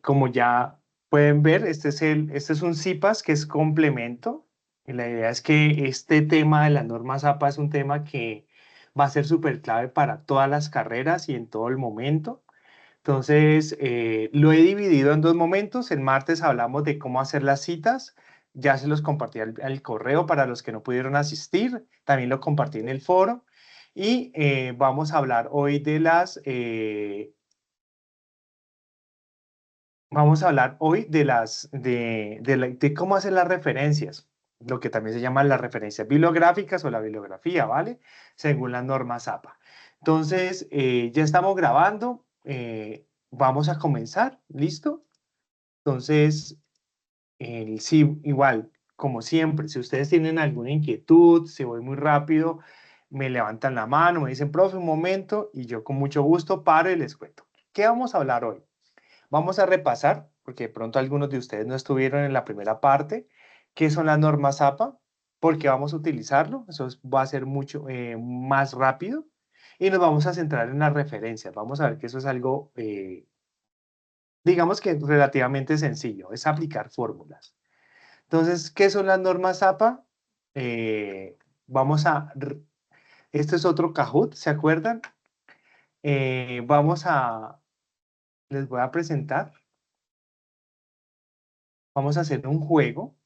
Como ya pueden ver, este es un CIPAS que es complemento. Y la idea es que este tema de las normas APA es un tema que va a ser súper clave para todas las carreras y en todo el momento. Entonces, lo he dividido en dos momentos. El martes hablamos de cómo hacer las citas. Ya se los compartí al correo para los que no pudieron asistir. También lo compartí en el foro. Y vamos a hablar hoy vamos a hablar hoy de cómo hacer las referencias, lo que también se llama las referencias bibliográficas o la bibliografía, ¿vale? Según las normas APA. Entonces, ya estamos grabando. Vamos a comenzar, ¿listo? Entonces, sí, igual, como siempre, si ustedes tienen alguna inquietud, si voy muy rápido, me levantan la mano, me dicen, profe, un momento, y yo con mucho gusto paro y les cuento. ¿Qué vamos a hablar hoy? Vamos a repasar, porque de pronto algunos de ustedes no estuvieron en la primera parte, qué son las normas APA, por qué vamos a utilizarlo, va a ser mucho más rápido, y nos vamos a centrar en las referencias. Vamos a ver que eso es algo, digamos que relativamente sencillo, es aplicar fórmulas. Entonces, ¿qué son las normas APA? Eh, vamos a, este es otro Kahoot, ¿se acuerdan? Eh, vamos a, les voy a presentar, vamos a hacer un juego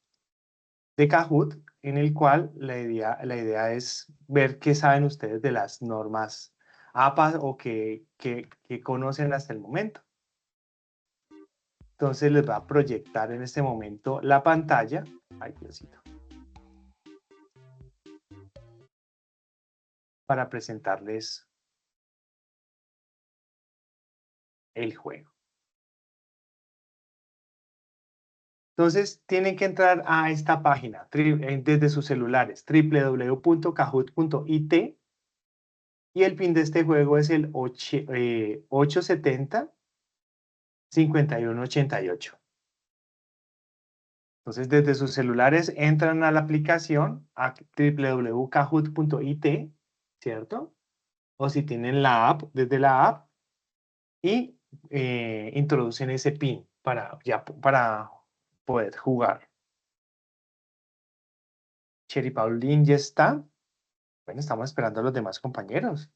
de Kahoot en el cual la idea es ver qué saben ustedes de las normas APA o que conocen hasta el momento. Entonces les va a proyectar en este momento la pantalla. Ay, Diosito. Para presentarles el juego. Entonces, tienen que entrar a esta página desde sus celulares, www.kahoot.it, y el pin de este juego es el 870-5188. Entonces, desde sus celulares entran a la aplicación a www.kahoot.it, ¿cierto? O si tienen la app, desde la app, y introducen ese pin para poder jugar. Cherry Pauline ya está. Bueno, estamos esperando a los demás compañeros.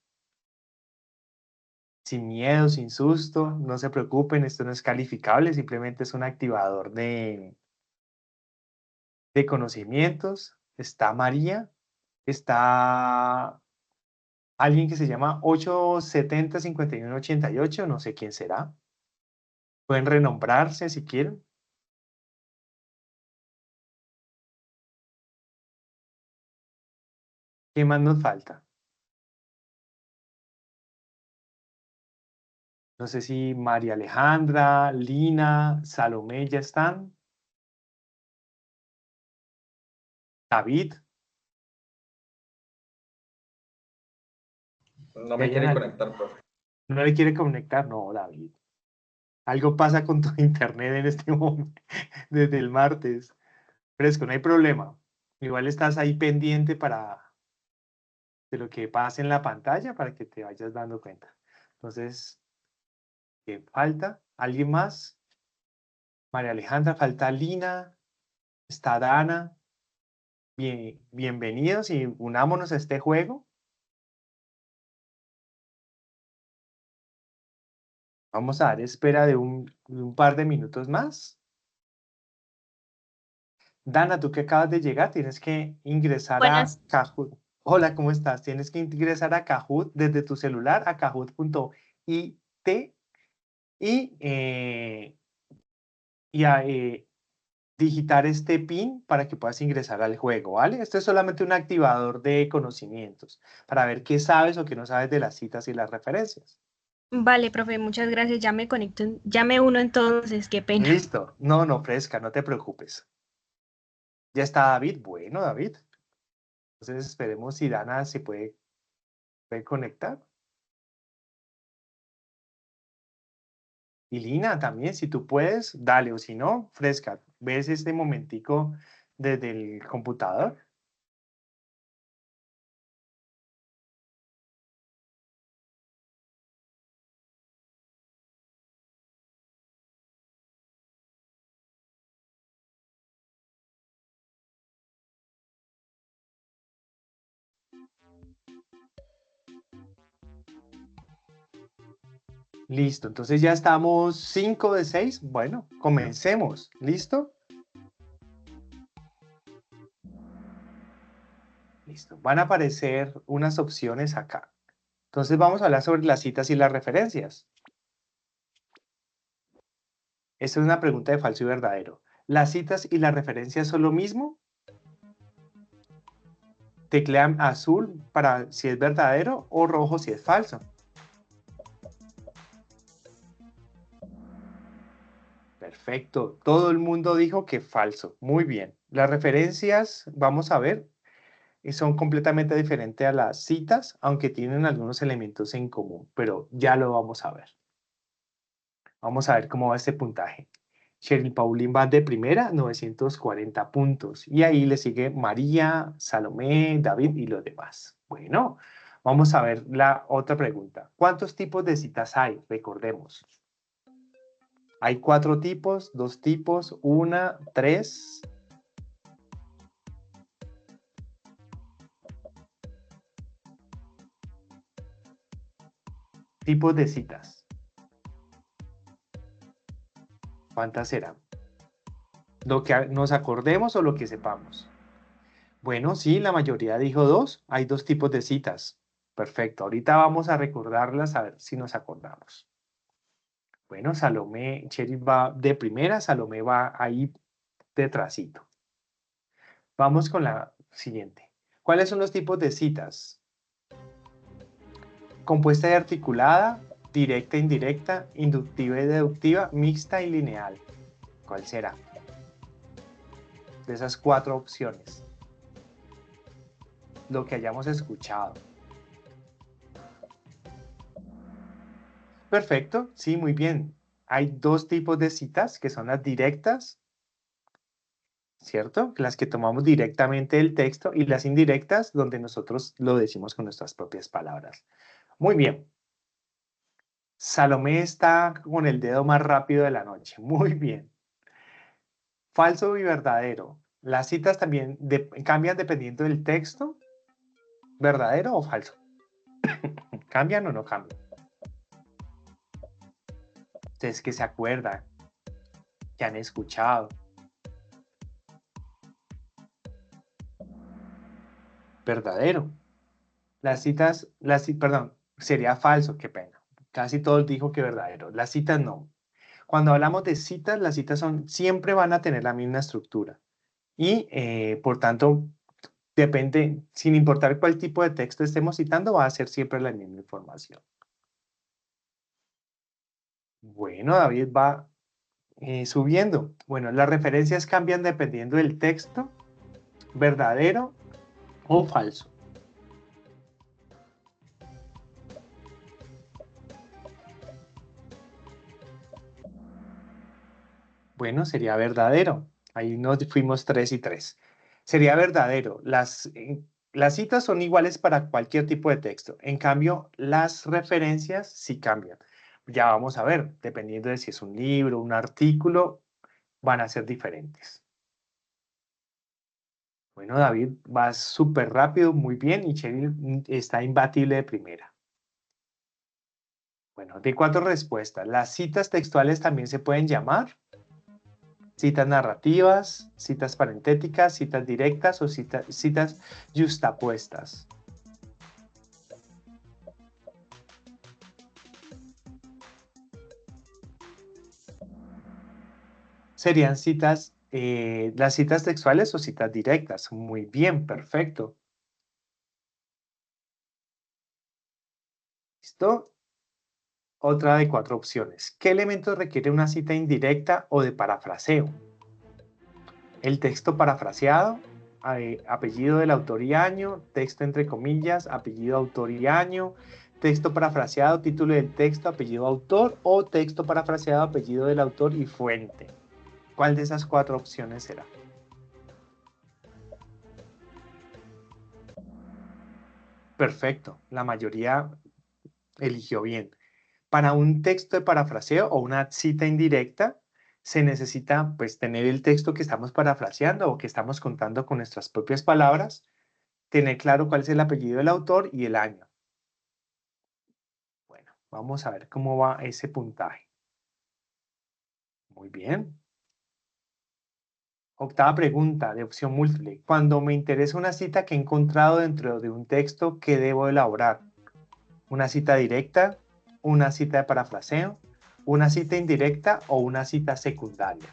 Sin miedo, sin susto, no se preocupen, esto no es calificable, simplemente es un activador de conocimientos. Está María, está alguien que se llama 870-5188, no sé quién será. Pueden renombrarse si quieren. ¿Qué más nos falta? No sé si María Alejandra, Lina, Salomé ya están. David, No ¿ya me hayan quiere algo? conectar, profe. ¿No le quiere conectar? No, David. Algo pasa con tu internet en este momento, desde el martes. Fresco, no hay problema. Igual estás ahí pendiente de lo que pasa en la pantalla para que te vayas dando cuenta. Entonces, ¿qué falta? ¿Alguien más? María Alejandra, falta Lina, está Dana. Bienvenidos y unámonos a este juego. Vamos a dar espera de un par de minutos más. Dana, tú que acabas de llegar, tienes que ingresar a Buenas, Kahoot. Hola, ¿cómo estás? Tienes que ingresar a Kahoot desde tu celular a kahoot.it y, digitar este PIN para que puedas ingresar al juego, ¿vale? Esto es solamente un activador de conocimientos para ver qué sabes o qué no sabes de las citas y las referencias. vale, profe, muchas gracias. Ya me conecto, ya me uno entonces, qué pena. Listo. No, no, fresca, no te preocupes. Ya está David. Bueno, David. Entonces esperemos si Dana puede conectar. Y Lina también, si tú puedes, dale, o si no, fresca, ves este momentico desde el computador. Listo, entonces ya estamos 5 de 6. Bueno, comencemos. ¿Listo? Listo. Van a aparecer unas opciones acá. Entonces vamos a hablar sobre las citas y las referencias. Esta es una pregunta de falso y verdadero. ¿Las citas y las referencias son lo mismo? Teclean azul para si es verdadero o rojo si es falso. Perfecto. Todo el mundo dijo que falso. Muy bien. Las referencias, vamos a ver, son completamente diferentes a las citas, aunque tienen algunos elementos en común, pero ya lo vamos a ver. Vamos a ver cómo va este puntaje. Cheryl Paulín va de primera, 940 puntos. Y ahí le sigue María, Salomé, David y los demás. Bueno, vamos a ver la otra pregunta. ¿Cuántos tipos de citas hay? Recordemos. Hay 4 tipos, 2 tipos, 1, 3. Tipos de citas. ¿Cuántas serán? ¿Lo que nos acordemos o lo que sepamos? Bueno, sí, la mayoría dijo 2. Hay 2 tipos de citas. Perfecto. Ahorita vamos a recordarlas a ver si nos acordamos. Bueno, Salomé, Cheryl va de primera, Salomé va ahí detrásito. Vamos con la siguiente. ¿Cuáles son los tipos de citas? Compuesta y articulada, directa e indirecta, inductiva y deductiva, mixta y lineal. ¿Cuál será? De esas 4 opciones. Lo que hayamos escuchado. Perfecto, sí, muy bien. Hay 2 tipos de citas que son las directas, ¿cierto? Las que tomamos directamente del texto y las indirectas donde nosotros lo decimos con nuestras propias palabras. Muy bien. Salomé está con el dedo más rápido de la noche. Muy bien. Falso y verdadero. Las citas también cambian dependiendo del texto. ¿Verdadero o falso? ¿Cambian o no cambian? Ustedes que se acuerdan, que han escuchado. Verdadero. Perdón, sería falso, qué pena. Casi todos dijo que verdadero. Las citas no. Cuando hablamos de citas, las citas siempre van a tener la misma estructura. Y por tanto, depende, sin importar cuál tipo de texto estemos citando, va a ser siempre la misma información. Bueno, David va subiendo. Bueno, las referencias cambian dependiendo del texto, verdadero o falso. Bueno, sería verdadero. Ahí nos fuimos 3 y 3. Sería verdadero. Las citas son iguales para cualquier tipo de texto. En cambio, las referencias sí cambian. Ya vamos a ver, dependiendo de si es un libro, un artículo, van a ser diferentes. Bueno, David, vas súper rápido, muy bien, y Cheryl está imbatible de primera. Bueno, de 4 respuestas. Las citas textuales también se pueden llamar citas narrativas, citas parentéticas, citas directas o citas yuxtapuestas. Serían citas, las citas textuales o citas directas. Muy bien, perfecto. ¿Listo? Otra de 4 opciones. ¿Qué elemento requiere una cita indirecta o de parafraseo? El texto parafraseado, apellido del autor y año, texto entre comillas, apellido, autor y año, texto parafraseado, título del texto, apellido, autor, o texto parafraseado, apellido del autor y fuente. ¿Cuál de esas 4 opciones será? Perfecto, la mayoría eligió bien. Para un texto de parafraseo o una cita indirecta, se necesita pues tener el texto que estamos parafraseando o que estamos contando con nuestras propias palabras, tener claro cuál es el apellido del autor y el año. Bueno, Vamos a ver cómo va ese puntaje. Muy bien. Octava pregunta de opción múltiple. Cuando me interesa una cita que he encontrado dentro de un texto, ¿qué debo elaborar? ¿Una cita directa? ¿Una cita de parafraseo? ¿Una cita indirecta o una cita secundaria?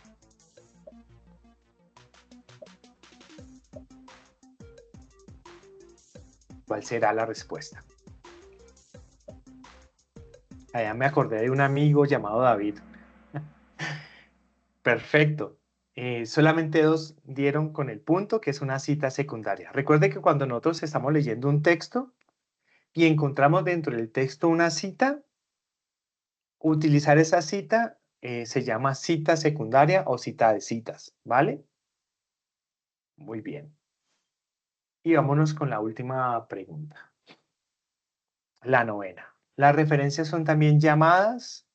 ¿Cuál será la respuesta? Allá me acordé de un amigo llamado David. Perfecto. Solamente dos dieron con el punto, que es una cita secundaria. Recuerde que cuando nosotros estamos leyendo un texto y encontramos dentro del texto una cita, utilizar esa cita se llama cita secundaria o cita de citas, ¿vale? Muy bien. Y vámonos con la última pregunta. La novena. Las referencias son también llamadas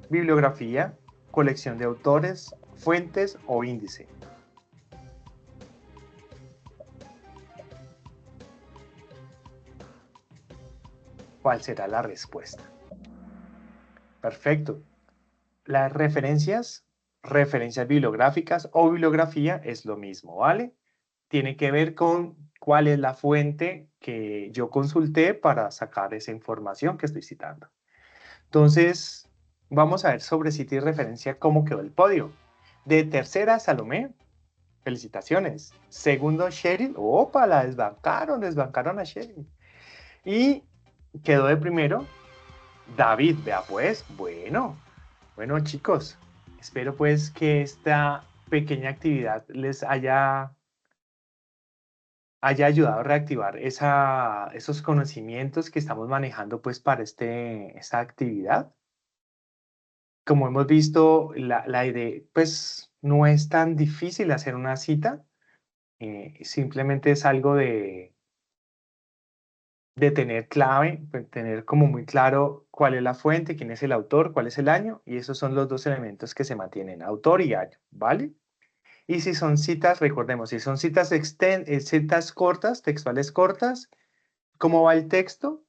bibliografía, colección de autores, fuentes o índice. ¿Cuál será la respuesta? Perfecto. Las referencias bibliográficas o bibliografía es lo mismo, ¿vale? Tiene que ver con cuál es la fuente que yo consulté para sacar esa información que estoy citando. Entonces, vamos a ver sobre cita y referencia cómo quedó el podio. De tercera, Salomé. Felicitaciones. Segundo, Cheryl. Opa, la desbancaron a Cheryl. Y quedó de primero David. Vea pues, bueno chicos, espero pues que esta pequeña actividad les haya ayudado a reactivar esos conocimientos que estamos manejando pues para esta actividad. Como hemos visto, la idea pues no es tan difícil hacer una cita, simplemente es algo de tener clave, pues, tener como muy claro cuál es la fuente, quién es el autor, cuál es el año, y esos son los dos elementos que se mantienen, autor y año, ¿vale? Y si son citas, recordemos, si son citas cortas, textuales cortas, ¿cómo va el texto?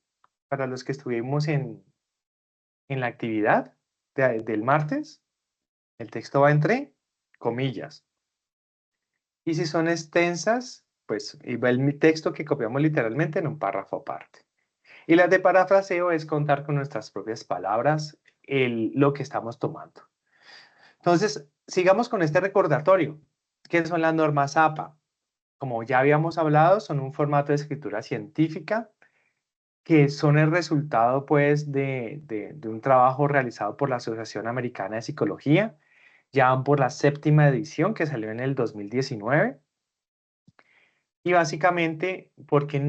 Para los que estuvimos en la actividad del martes, el texto va entre comillas. Y si son extensas, pues y va el texto que copiamos literalmente en un párrafo aparte. Y las de parafraseo es contar con nuestras propias palabras lo que estamos tomando. Entonces, sigamos con este recordatorio. ¿Qué son las normas APA? Como ya habíamos hablado, son un formato de escritura científica que son el resultado, pues, de un trabajo realizado por la Asociación Americana de Psicología, ya van por la séptima edición que salió en el 2019. Y básicamente, ¿por qué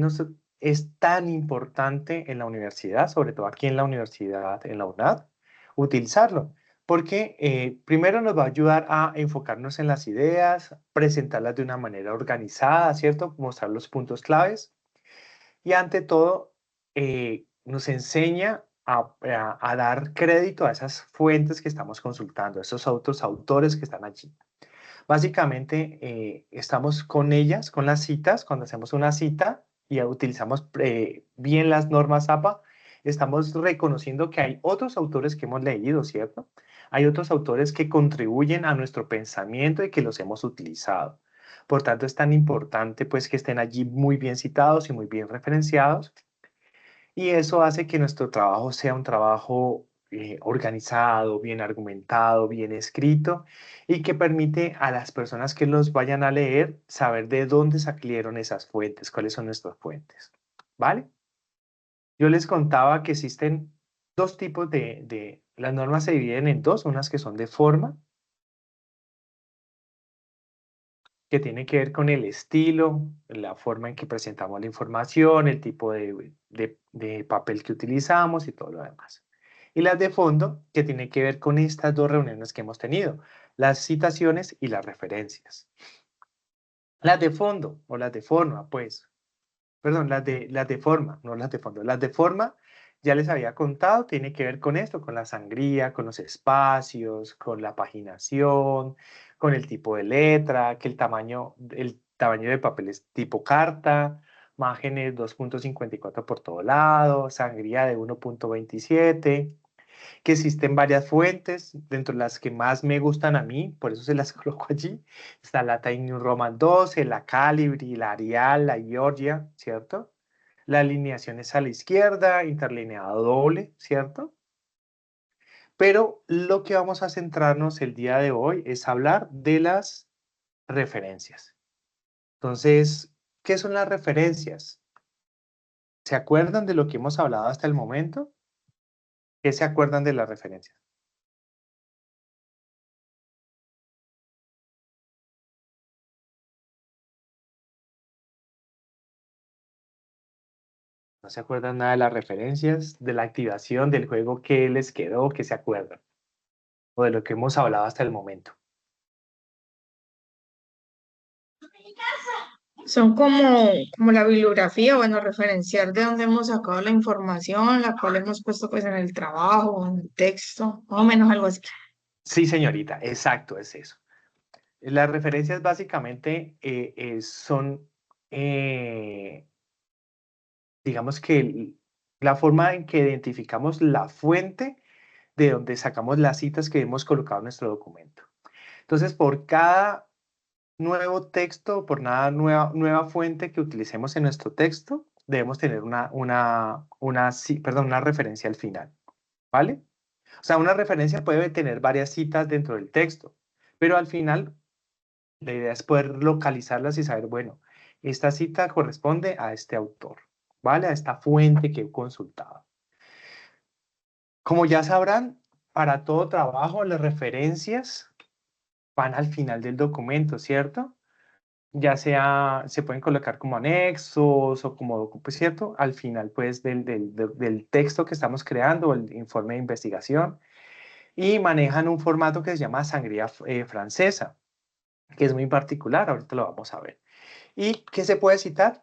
es tan importante en la universidad, sobre todo aquí en la universidad, en la UNAD, utilizarlo? Porque primero nos va a ayudar a enfocarnos en las ideas, presentarlas de una manera organizada, ¿cierto? Mostrar los puntos claves. Y ante todo, nos enseña a dar crédito a esas fuentes que estamos consultando, a esos otros autores que están allí. Básicamente, estamos con ellas, con las citas, cuando hacemos una cita y utilizamos bien las normas APA, estamos reconociendo que hay otros autores que hemos leído, ¿cierto? Hay otros autores que contribuyen a nuestro pensamiento y que los hemos utilizado. Por tanto, es tan importante pues que estén allí muy bien citados y muy bien referenciados, y eso hace que nuestro trabajo sea un trabajo organizado, bien argumentado, bien escrito, y que permite a las personas que los vayan a leer saber de dónde salieron esas fuentes, cuáles son nuestras fuentes. ¿Vale? Yo les contaba que existen dos tipos las normas se dividen en dos, unas que son de forma, que tiene que ver con el estilo, la forma en que presentamos la información, el tipo de papel que utilizamos y todo lo demás. Y las de fondo, que tiene que ver con estas dos reuniones que hemos tenido, las citaciones y las referencias. Las de fondo o las de forma, pues, perdón, las de forma, no las de fondo. Las de forma, ya les había contado, tiene que ver con esto, con la sangría, con los espacios, con la paginación, con el tipo de letra, que el tamaño de papel es tipo carta, márgenes 2.54 por todo lado, sangría de 1.27, que existen varias fuentes, dentro de las que más me gustan a mí, por eso se las coloco allí. Está la Times New Roman 12, la Calibri, la Arial, la Georgia, ¿cierto? La alineación es a la izquierda, interlineado doble, ¿cierto? Pero lo que vamos a centrarnos el día de hoy es hablar de las referencias. Entonces, ¿qué son las referencias? ¿Se acuerdan de lo que hemos hablado hasta el momento? ¿Qué se acuerdan de las referencias? ¿No se acuerdan nada de las referencias, de la activación, del juego que les quedó, que se acuerdan? O de lo que hemos hablado hasta el momento. Son como la bibliografía, bueno, referenciar de dónde hemos sacado la información, la cual hemos puesto pues en el trabajo, en el texto, más o menos algo así. Sí, señorita, exacto, es eso. Las referencias básicamente son, digamos que la forma en que identificamos la fuente de donde sacamos las citas que hemos colocado en nuestro documento. Entonces, por cada nuevo texto, por cada nueva fuente que utilicemos en nuestro texto, debemos tener una referencia al final, ¿vale? O sea, una referencia puede tener varias citas dentro del texto, pero al final la idea es poder localizarlas y saber, bueno, esta cita corresponde a este autor, ¿vale? A esta fuente que he consultado. Como ya sabrán, para todo trabajo las referencias van al final del documento, ¿cierto? Ya sea, se pueden colocar como anexos o como, pues, ¿cierto? Al final, pues, del texto que estamos creando, el informe de investigación, y manejan un formato que se llama sangría francesa, que es muy particular, ahorita lo vamos a ver. ¿Y qué se puede citar?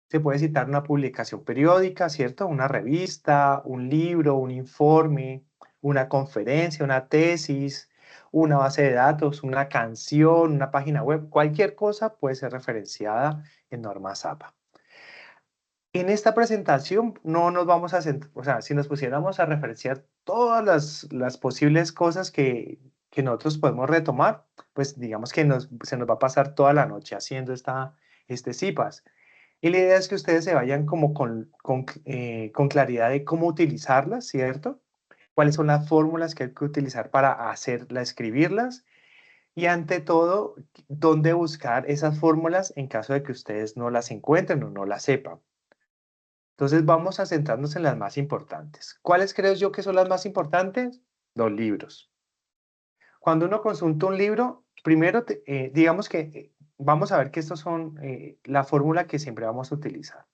Se puede citar una publicación periódica, ¿cierto? Una revista, un libro, un informe, una conferencia, una tesis, una base de datos, una canción, una página web, cualquier cosa puede ser referenciada en normas APA. En esta presentación no nos vamos a centrar, o sea, si nos pusiéramos a referenciar todas las posibles cosas que nosotros podemos retomar, pues digamos que se nos va a pasar toda la noche haciendo este CIPAS. Y la idea es que ustedes se vayan como con claridad de cómo utilizarlas, ¿cierto? Cuáles son las fórmulas que hay que utilizar para escribirlas y ante todo, dónde buscar esas fórmulas en caso de que ustedes no las encuentren o no las sepan. Entonces vamos a centrarnos en las más importantes. ¿Cuáles creo yo que son las más importantes? Los libros. Cuando uno consulta un libro, primero, digamos que vamos a ver que estos son la fórmula que siempre vamos a utilizar.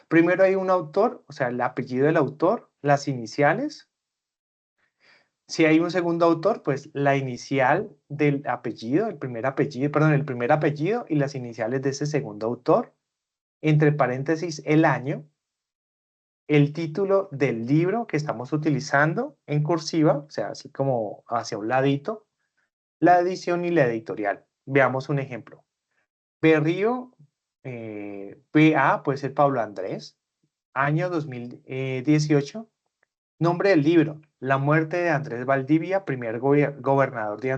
Primero hay un autor, o sea, el apellido del autor, las iniciales. Si hay un segundo autor, pues la inicial del apellido, el primer apellido y las iniciales de ese segundo autor. Entre paréntesis, el año, el título del libro que estamos utilizando en cursiva, o sea, así como hacia un ladito, la edición y la editorial. Veamos un ejemplo. Berrío, PA, puede ser Pablo Andrés, año 2018. Nombre del libro, La muerte de Andrés Valdivia, primer gobernador de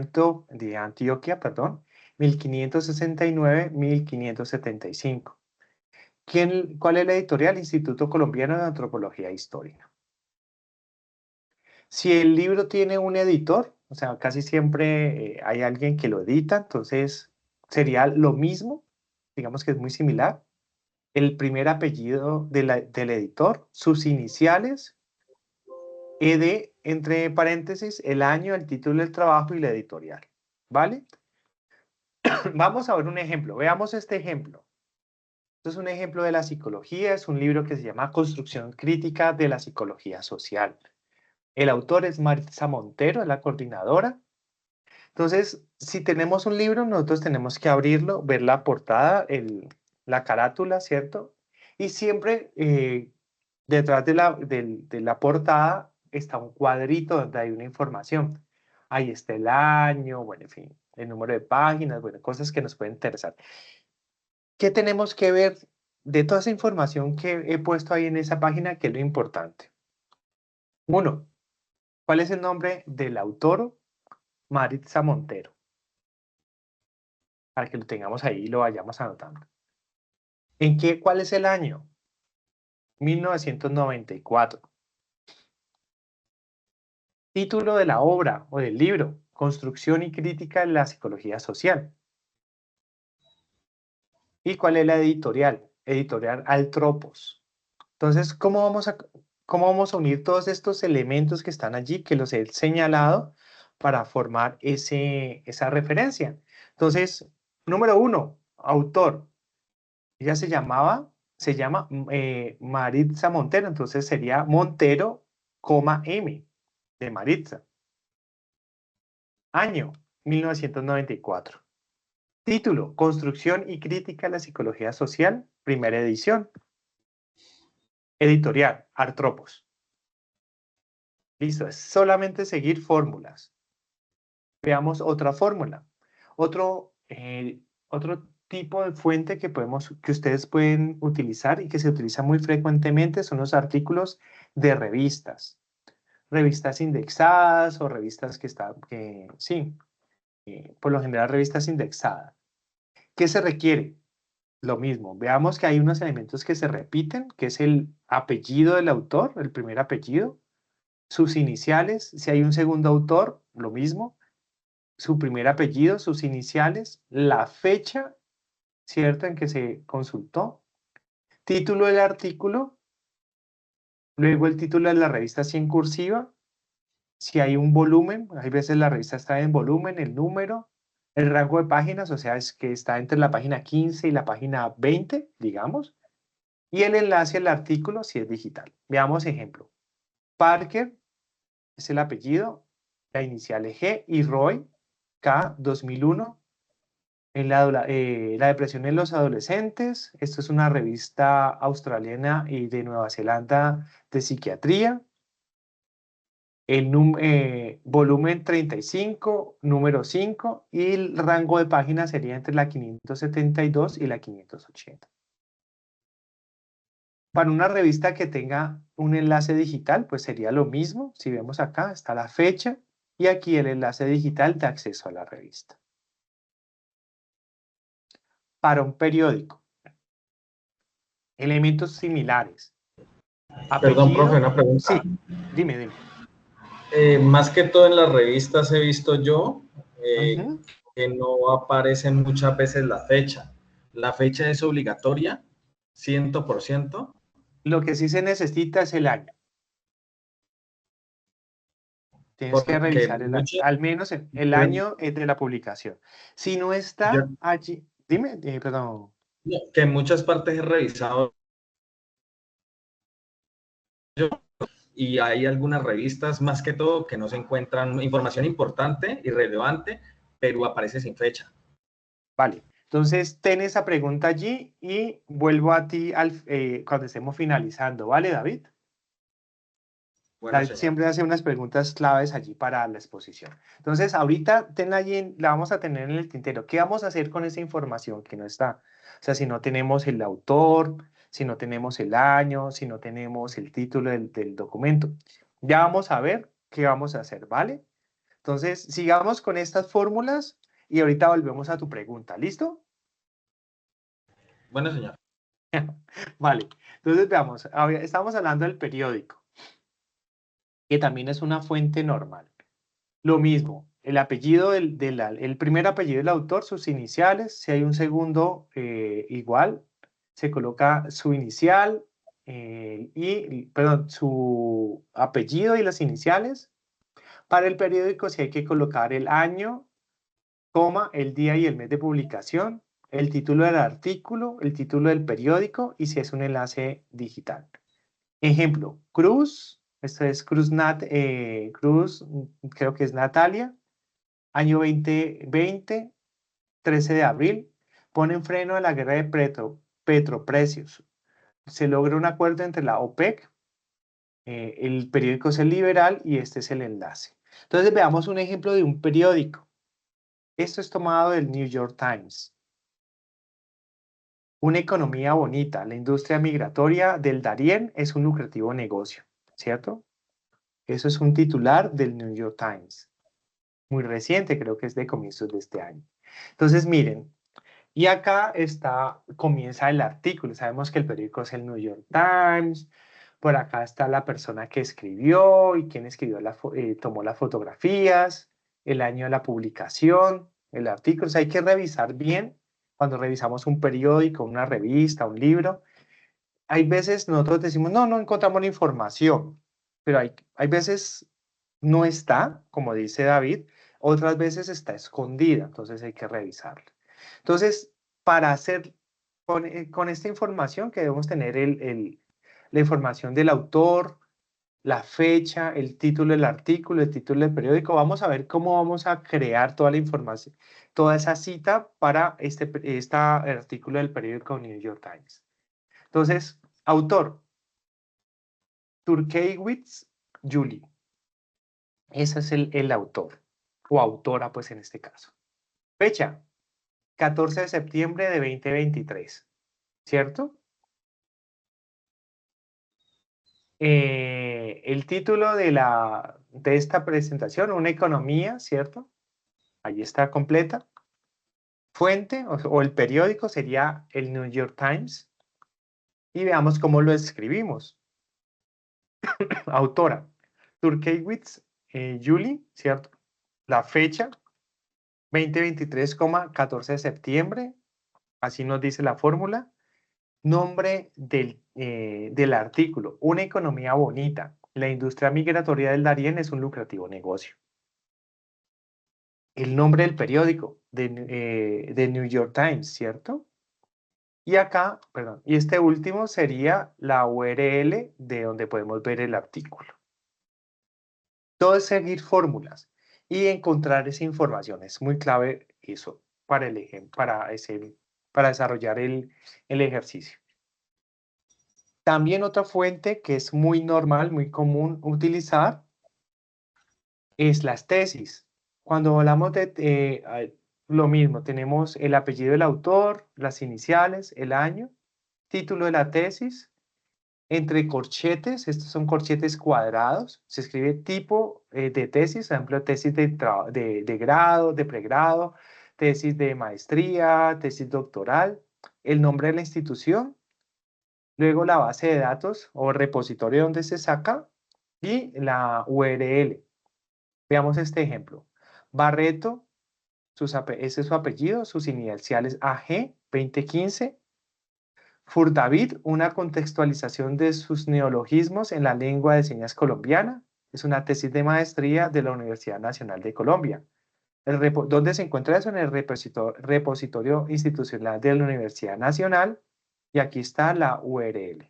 Antioquia, perdón, 1569-1575. ¿Cuál es la editorial? Instituto Colombiano de Antropología e Historia. Si el libro tiene un editor, o sea, casi siempre hay alguien que lo edita, entonces sería lo mismo, digamos que es muy similar. El primer apellido del editor, sus iniciales, ED, entre paréntesis, el año, el título del trabajo y la editorial, ¿vale? Vamos a ver un ejemplo, veamos este ejemplo. Esto es un ejemplo de la psicología, es un libro que se llama Construcción Crítica de la Psicología Social. El autor es Marisa Montero, es la coordinadora. Entonces, si tenemos un libro, nosotros tenemos que abrirlo, ver la portada, la carátula, ¿cierto? Y siempre detrás de la portada está un cuadrito donde hay una información. Ahí está el año, bueno, en fin, el número de páginas, bueno, cosas que nos pueden interesar. ¿Qué tenemos que ver de toda esa información que he puesto ahí en esa página, ¿qué es lo importante? Uno, ¿cuál es el nombre del autor? Maritza Montero. Para que lo tengamos ahí y lo vayamos anotando. ¿Cuál es el año? 1994. Título de la obra o del libro: Construcción y crítica de la psicología social. ¿Y cuál es la editorial? Editorial Altropos. Entonces, cómo vamos a unir todos estos elementos que están allí, que los he señalado, para formar esa referencia? Entonces, número uno, autor. Ella se llama Maritza Montero, entonces sería Montero, M, de Maritza. Año, 1994. Título: Construcción y crítica de la psicología social, primera edición. Editorial, Artropos. Listo, es solamente seguir fórmulas. Veamos otra fórmula. Otro tipo de fuente que ustedes pueden utilizar y que se utiliza muy frecuentemente son los artículos de revistas. Revistas indexadas o revistas por lo general revistas indexadas. ¿Qué se requiere? Lo mismo. Veamos que hay unos elementos que se repiten, que es el apellido del autor, el primer apellido, sus iniciales. Si hay un segundo autor, lo mismo. Su primer apellido, sus iniciales, la fecha, ¿cierto?, en que se consultó, título del artículo, luego el título de la revista así en cursiva, si hay un volumen, hay veces la revista está en volumen, el número, el rango de páginas, o sea, es que está entre la página 15 y la página 20, digamos, y el enlace al artículo si es digital. Veamos ejemplo. Parker es el apellido, la inicial es G, y Roy, K, 2001. La depresión en los adolescentes. Esto es una revista australiana y de Nueva Zelanda de psiquiatría. El volumen 35, número 5, y el rango de páginas sería entre la 572 y la 580. Para una revista que tenga un enlace digital, pues sería lo mismo. Si vemos acá, está la fecha y aquí el enlace digital de acceso a la revista. Para un periódico, elementos similares. Perdón, profe, Apellido. una pregunta. Sí, dime. Más que todo en las revistas he visto yo Ujú. que no aparece muchas veces la fecha. ¿La fecha es obligatoria? ¿100%? Lo que sí se necesita es el año. Tienes que Porque revisar al menos el año de la publicación. Si no yo, está allí, dime, perdón. que en muchas partes he revisado yo y hay algunas revistas más que todo que no se encuentran información importante y relevante, pero aparece sin fecha. Vale, entonces ten esa pregunta allí y vuelvo a ti cuando estemos finalizando, ¿vale, David? Bueno, David señor. siempre hace unas preguntas claves allí para la exposición. Entonces, ahorita tenla allí, la vamos a tener en el tintero. ¿Qué vamos a hacer con esa información que no está? O sea, si no tenemos el autor, si no tenemos el año, si no tenemos el título del documento. Ya vamos a ver qué vamos a hacer, ¿vale? Entonces, sigamos con estas fórmulas y ahorita volvemos a tu pregunta. ¿Listo? Bueno, señor. Vale. Entonces, veamos. Estamos hablando del periódico, que también es una fuente normal. Lo mismo, el apellido el primer apellido del autor, sus iniciales. Si hay un segundo, igual, se coloca su inicial perdón, su apellido y las iniciales. Para el periódico, sí hay que colocar el año, coma, el día y el mes de publicación, el título del artículo, el título del periódico y si es un enlace digital. Ejemplo, Cruz, esto es Cruz, creo que es Natalia. Año 2020, 13 de abril, ponen freno a la guerra de petroprecios. Se logra un acuerdo entre la OPEC, el periódico es el Liberal y este es el enlace. Entonces veamos un ejemplo de un periódico. Esto es tomado del New York Times. Una economía bonita. La industria migratoria del Darién es un lucrativo negocio, ¿cierto? Eso es un titular del New York Times. Muy reciente, creo que es de comienzos de este año. Entonces, miren, y acá comienza el artículo. Sabemos que el periódico es el New York Times. Por acá está la persona que escribió y quien escribió tomó las fotografías, el año de la publicación, el artículo. O sea, hay que revisar bien cuando revisamos un periódico, una revista, un libro. Hay veces nosotros decimos, no, no encontramos la información, pero hay veces no está, como dice David, otras veces está escondida, entonces hay que revisarla. Entonces, para hacer, con esta información que debemos tener la información del autor, la fecha, el título del artículo, el título del periódico, vamos a ver cómo vamos a crear toda la información, toda esa cita para este artículo del periódico New York Times. Entonces, autor, Turkewitz Julie. Ese es el autor, o autora, pues en este caso. Fecha, 14 de septiembre de 2023, ¿cierto? El título de esta presentación, una economía, ¿cierto? Ahí está completa. Fuente, o el periódico sería el New York Times. Y veamos cómo lo escribimos. Autora, Turkewitz Julie, ¿cierto? La fecha, 2023, 14 de septiembre, así nos dice la fórmula. Nombre del artículo, una economía bonita. La industria migratoria del Darién es un lucrativo negocio. El nombre del periódico, de New York Times, ¿cierto? Y acá, perdón, y este último sería la URL de donde podemos ver el artículo. Todo es seguir fórmulas y encontrar esa información. Es muy clave eso para el ejemplo, para desarrollar el ejercicio. También otra fuente que es muy normal, muy común utilizar es las tesis. Cuando hablamos de lo mismo, tenemos el apellido del autor, las iniciales, el año, título de la tesis, entre corchetes, estos son corchetes cuadrados, se escribe tipo de tesis, por ejemplo, tesis de grado, de pregrado, tesis de maestría, tesis doctoral, el nombre de la institución, luego la base de datos o repositorio donde se saca y la URL. Veamos este ejemplo. Barreto, ese es su apellido, sus iniciales AG 2015. Furdavid, una contextualización de sus neologismos en la lengua de señas colombiana. Es una tesis de maestría de la Universidad Nacional de Colombia. ¿Dónde se encuentra eso? En el repositorio institucional de la Universidad Nacional. Y aquí está la URL.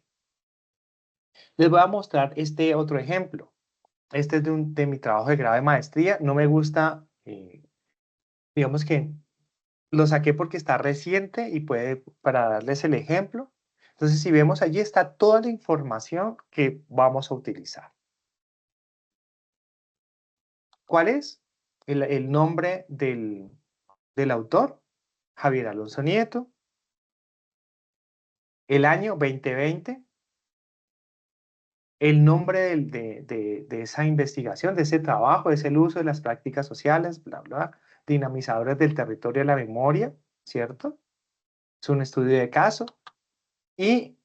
Les voy a mostrar este otro ejemplo. Este es de mi trabajo de grado de maestría. No me gusta, digamos que lo saqué porque está reciente y para darles el ejemplo. Entonces, si vemos allí está toda la información que vamos a utilizar. ¿Cuál es? El nombre del autor, Javier Alonso Nieto. El año 2020. El nombre de esa investigación, de ese trabajo, es el uso de las prácticas sociales, bla, bla, dinamizadores del territorio de la memoria, ¿cierto? Es un estudio de caso y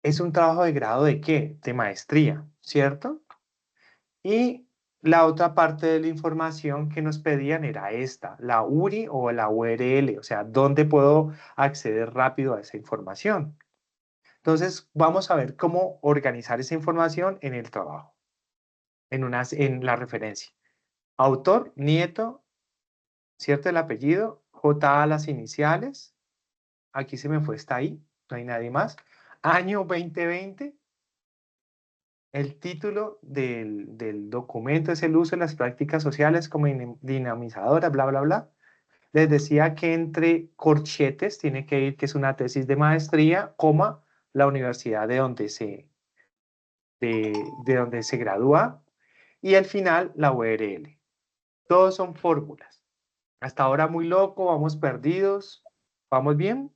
es un trabajo de grado ¿de qué? De maestría, ¿cierto? Y la otra parte de la información que nos pedían era esta, la URI o la URL, o sea, ¿dónde puedo acceder rápido a esa información? Entonces, vamos a ver cómo organizar esa información en el trabajo, en la referencia. Autor, Nieto, ¿cierto? El apellido, J.A. las iniciales, aquí se me fue, está ahí, no hay nadie más. Año 2020, el título del documento es el uso de las prácticas sociales como dinamizadoras, bla, bla, bla. Les decía que entre corchetes tiene que ir que es una tesis de maestría, coma, la universidad de donde se gradúa, y al final la URL. Todos son fórmulas. Hasta ahora muy loco, vamos perdidos. ¿Vamos bien?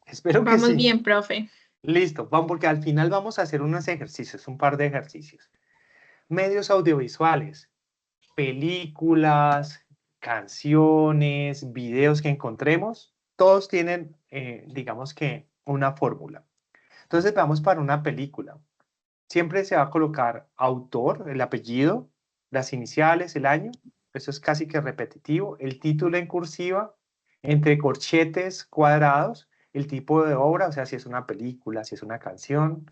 Espero que Vamos sí. bien, profe. Listo, vamos, porque al final vamos a hacer unos ejercicios, un par de ejercicios. Medios audiovisuales, películas, canciones, videos que encontremos, todos tienen, digamos que, una fórmula. Entonces, vamos para una película. Siempre se va a colocar autor, el apellido, las iniciales, el año. Eso es casi que repetitivo. El título en cursiva, entre corchetes cuadrados, el tipo de obra, o sea, si es una película, si es una canción,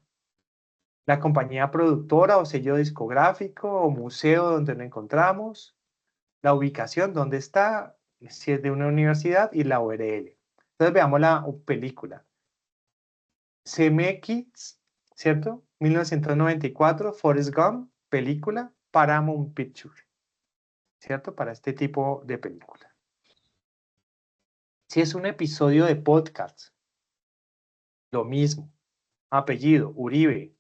la compañía productora o sello discográfico o museo donde lo encontramos, la ubicación, dónde está, si es de una universidad y la URL. Entonces veamos la película. CMX, ¿cierto? 1994, Forrest Gump, película, Paramount Picture, ¿cierto? Para este tipo de película. Si es un episodio de podcast, lo mismo. Apellido, Uribe.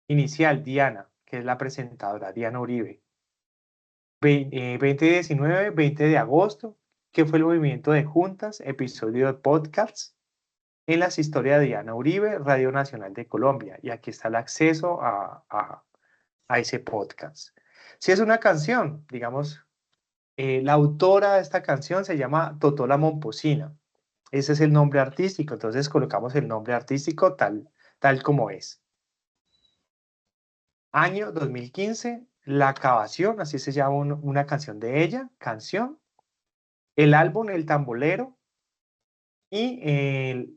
Inicial, Diana, que es la presentadora, Diana Uribe. 2019, 20 de agosto, que fue el movimiento de juntas, episodio de podcasts, en las historias de Diana Uribe, Radio Nacional de Colombia. Y aquí está el acceso a ese podcast. Si es una canción, digamos, la autora de esta canción se llama Totola Momposina. Ese es el nombre artístico, entonces colocamos el nombre artístico tal como es. Año 2015, La Cavación, así se llama una canción de ella, canción. El álbum El Tambolero y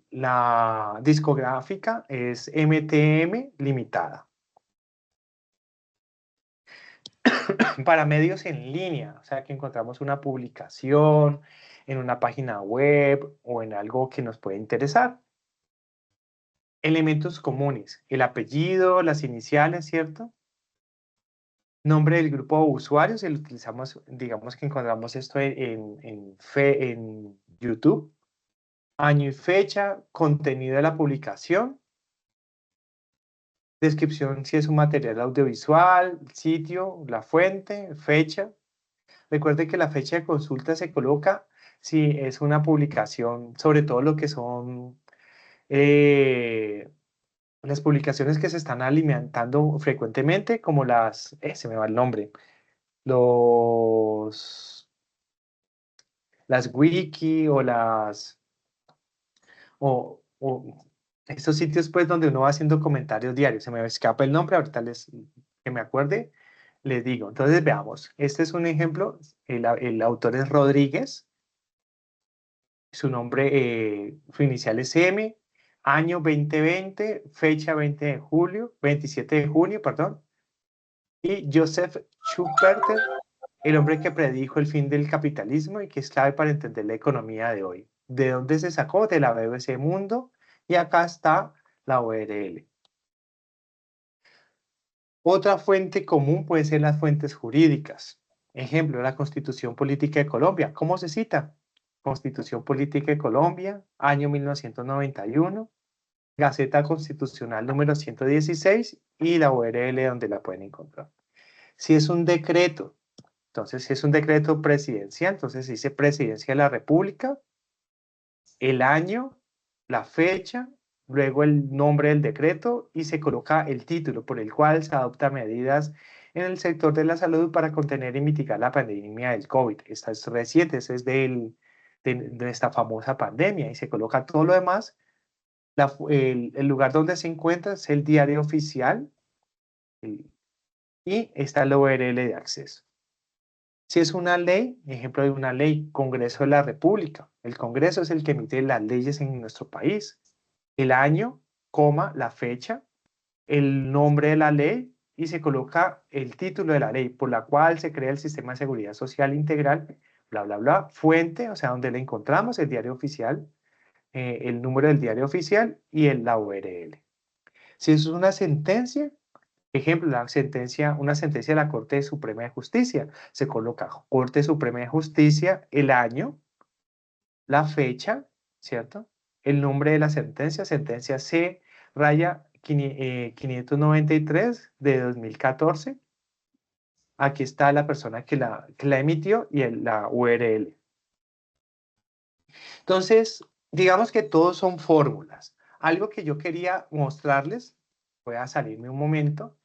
la discográfica es MTM Limitada. Para medios en línea, o sea que encontramos una publicación en una página web o en algo que nos puede interesar. Elementos comunes, el apellido, las iniciales, ¿cierto? Nombre del grupo de usuarios, y lo utilizamos, digamos que encontramos esto en YouTube. Año y fecha, contenido de la publicación, descripción si es un material audiovisual, sitio, la fuente, fecha. Recuerde que la fecha de consulta se coloca si es una publicación, sobre todo lo que son las publicaciones que se están alimentando frecuentemente, como se me va el nombre, las wiki o estos sitios pues donde uno va haciendo comentarios diarios. Se me escapa el nombre, ahorita que me acuerde, les digo. Entonces veamos, este es un ejemplo, el autor es Rodríguez, su nombre, su inicial es M, año 2020, fecha 20 de julio, 27 de junio, perdón, y Joseph Schumpeter, el hombre que predijo el fin del capitalismo y que es clave para entender la economía de hoy. ¿De dónde se sacó? De la BBC Mundo, y acá está la URL. Otra fuente común puede ser las fuentes jurídicas. Ejemplo, la Constitución Política de Colombia. ¿Cómo se cita? Constitución Política de Colombia, año 1991, Gaceta Constitucional número 116 y la URL donde la pueden encontrar. Si es un decreto, entonces si es un decreto presidencial, entonces dice Presidencia de la República, el año, la fecha, luego el nombre del decreto y se coloca el título por el cual se adoptan medidas en el sector de la salud para contener y mitigar la pandemia del COVID. Esta es reciente, esa es de esta famosa pandemia y se coloca todo lo demás. El lugar donde se encuentra es el diario oficial y está la URL de acceso. Si es una ley, ejemplo de una ley, Congreso de la República. El Congreso es el que emite las leyes en nuestro país. El año, coma, la fecha, el nombre de la ley y se coloca el título de la ley por la cual se crea el Sistema de Seguridad Social Integral, bla, bla, bla, fuente, o sea, donde la encontramos, el diario oficial, el número del diario oficial y la URL. Si es una sentencia, ejemplo, una sentencia de la Corte Suprema de Justicia, se coloca Corte Suprema de Justicia, el año, la fecha, ¿cierto? El nombre de la sentencia C, raya 593 de 2014. Aquí está la persona que la emitió y la URL. Entonces, digamos que todos son fórmulas. Algo que yo quería mostrarles, voy a salirme un momento,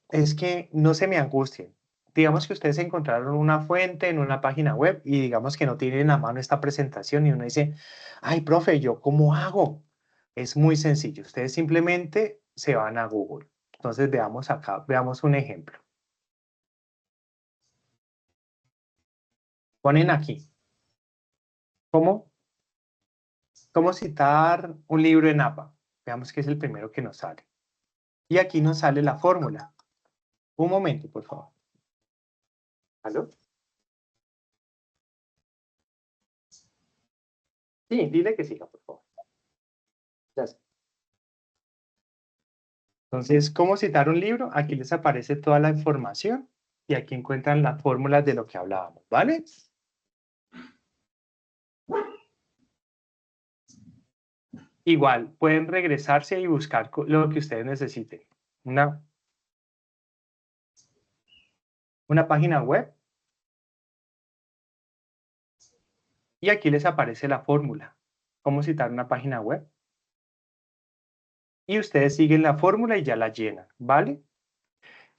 es que no se me angustien. Digamos que ustedes encontraron una fuente en una página web y digamos que no tienen a mano esta presentación y uno dice, ay, profe, ¿yo cómo hago? Es muy sencillo. Ustedes simplemente se van a Google. Entonces veamos acá, veamos un ejemplo. Ponen aquí, ¿cómo citar un libro en APA? Veamos que es el primero que nos sale. Y aquí nos sale la fórmula. Un momento, por favor. ¿Aló? Sí, dile que siga, por favor. Gracias. Entonces, ¿cómo citar un libro? Aquí les aparece toda la información y aquí encuentran las fórmulas de lo que hablábamos, ¿vale? Igual, pueden regresarse y buscar lo que ustedes necesiten. Una página web. Y aquí les aparece la fórmula. ¿Cómo citar una página web? Y ustedes siguen la fórmula y ya la llenan, ¿vale?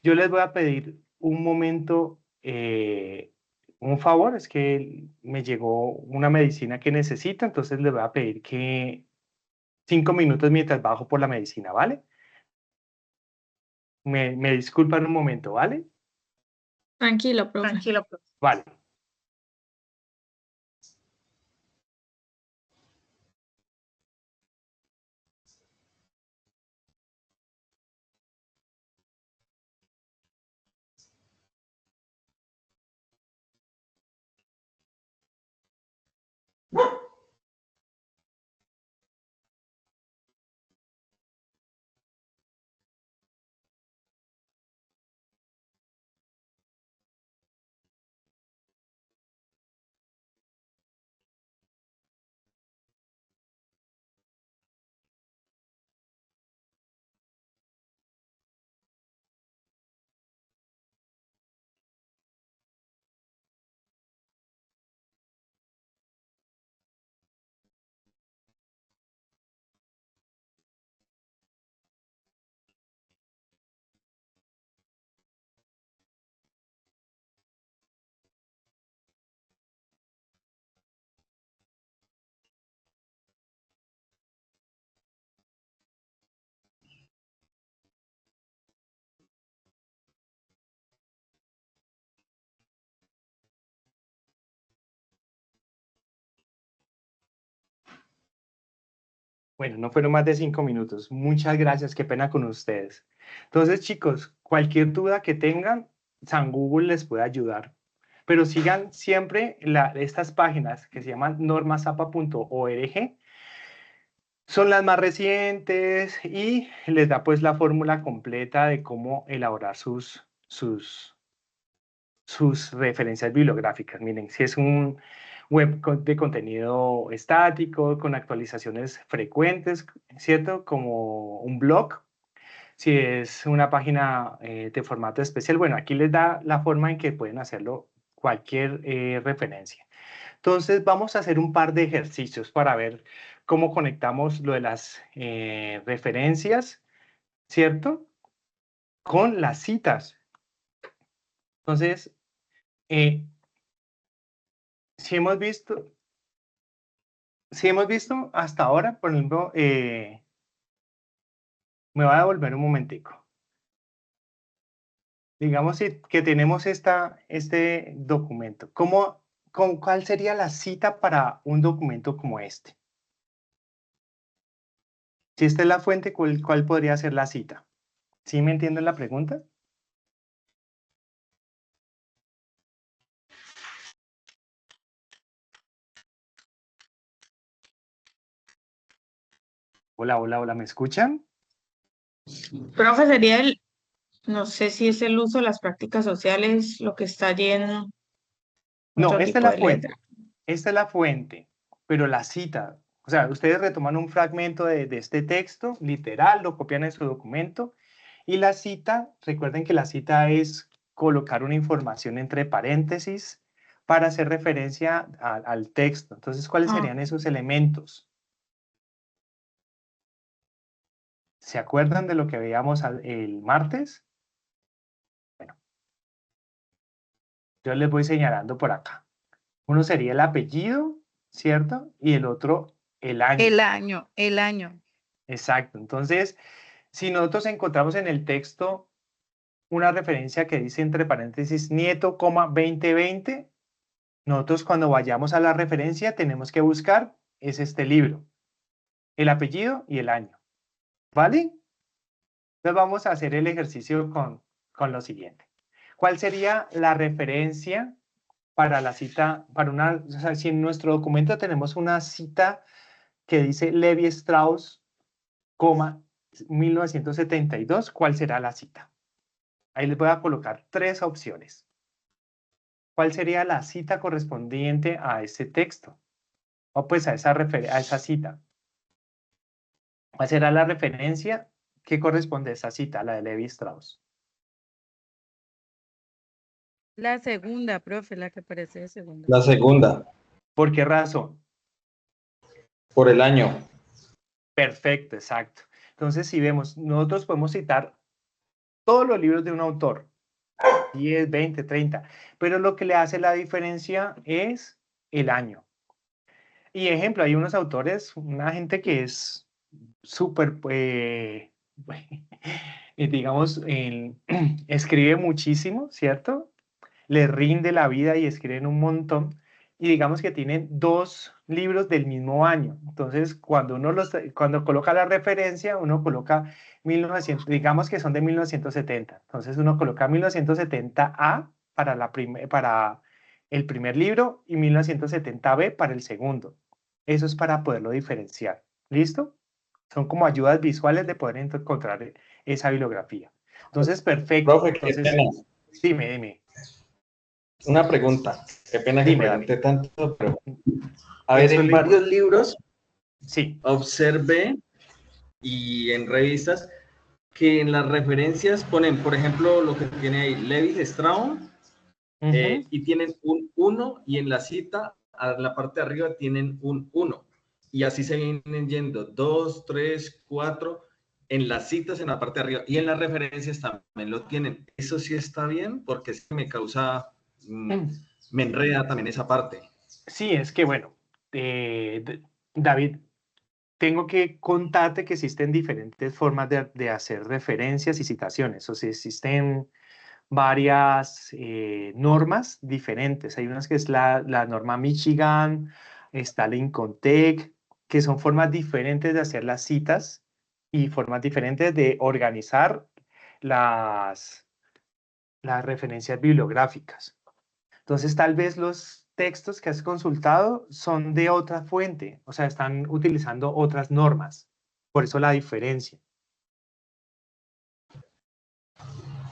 Yo les voy a pedir un momento, un favor, es que me llegó una medicina que necesito, entonces les voy a pedir que 5 minutos mientras bajo por la medicina, ¿vale? Me disculpan un momento, ¿vale? Tranquilo, profe. Tranquilo, profe. Vale. Bueno, no fueron más de 5 minutos. Muchas gracias, qué pena con ustedes. Entonces, chicos, cualquier duda que tengan, San Google les puede ayudar. Pero sigan siempre estas páginas que se llaman normasapa.org. Son las más recientes y les da pues la fórmula completa de cómo elaborar sus referencias bibliográficas. Miren, si es un web de contenido estático, con actualizaciones frecuentes, ¿cierto? Como un blog. Si es una página de formato especial, bueno, aquí les da la forma en que pueden hacerlo cualquier referencia. Entonces, vamos a hacer un par de ejercicios para ver cómo conectamos lo de las referencias, ¿cierto? Con las citas. Entonces, si hemos visto hasta ahora, por ejemplo, me voy a devolver un momentico. Digamos que tenemos este documento. ¿Cuál sería la cita para un documento como este? Si esta es la fuente, ¿cuál podría ser la cita? ¿Sí me entienden la pregunta? Hola, hola, hola, ¿me escuchan? Profe, sería no sé si es el uso de las prácticas sociales lo que está allí en No, otro esta es tipo la de letra. fuente. Esta es la fuente, pero la cita, o sea, ustedes retoman un fragmento de este texto, literal, lo copian en su documento, y la cita, recuerden que la cita es colocar una información entre paréntesis para hacer referencia al texto. Entonces, ¿cuáles Ah, serían esos elementos? ¿Se acuerdan de lo que veíamos el martes? Bueno, yo les voy señalando por acá. Uno sería el apellido, ¿cierto? Y el otro, el año. El año. Exacto. Entonces, si nosotros encontramos en el texto una referencia que dice entre paréntesis nieto, 2020, nosotros cuando vayamos a la referencia tenemos que buscar es este libro, el apellido y el año. ¿Vale? Entonces vamos a hacer el ejercicio con lo siguiente. ¿Cuál sería la referencia para la cita, o sea, si en nuestro documento tenemos una cita que dice Levi Strauss, 1972, ¿cuál será la cita? Ahí les voy a colocar 3 opciones. ¿Cuál sería la cita correspondiente a ese texto? O pues a esa cita. ¿Cuál será la referencia que corresponde a esa cita, la de Levi Strauss? La segunda, profe, la que aparece de segunda. La segunda, ¿Por qué razón? por el año. Perfecto, exacto. Entonces, si vemos, nosotros podemos citar todos los libros de un autor, 10, 20, 30, pero lo que le hace la diferencia es el año. Y ejemplo, hay unos autores, una gente que es súper, digamos, escribe muchísimo, ¿cierto? Le rinde la vida y escriben un montón. Y digamos que tienen 2 libros del mismo año. Entonces, cuando coloca la referencia, uno coloca 1900, digamos que son de 1970. Entonces, uno coloca 1970A para el primer libro y 1970B para el segundo. Eso es para poderlo diferenciar. ¿Listo? Son como ayudas visuales de poder encontrar esa bibliografía. Entonces, perfecto. Profe, qué Entonces, pena. dime. Una pregunta. Qué pena que Dime, pregunte David. tanto, pero a ver, Eso es en lo varios importante. libros Sí. observé y en revistas que en las referencias ponen, por ejemplo, lo que tiene ahí Levi Strauss, Ujú. y tienen un 1 y en la cita, a la parte de arriba tienen un 1. Y así se vienen yendo 2, 3, 4 en las citas en la parte de arriba y en las referencias también lo tienen. Eso sí está bien porque es que me causa, me enreda también esa parte. Sí, es que bueno, David, tengo que contarte que existen diferentes formas de hacer referencias y citaciones. O sea, existen varias normas diferentes. Hay unas que es la norma Michigan, está la Incontec, que son formas diferentes de hacer las citas y formas diferentes de organizar las, las referencias bibliográficas. Entonces, tal vez los textos que has consultado son de otra fuente, o sea, están utilizando otras normas. Por eso la diferencia.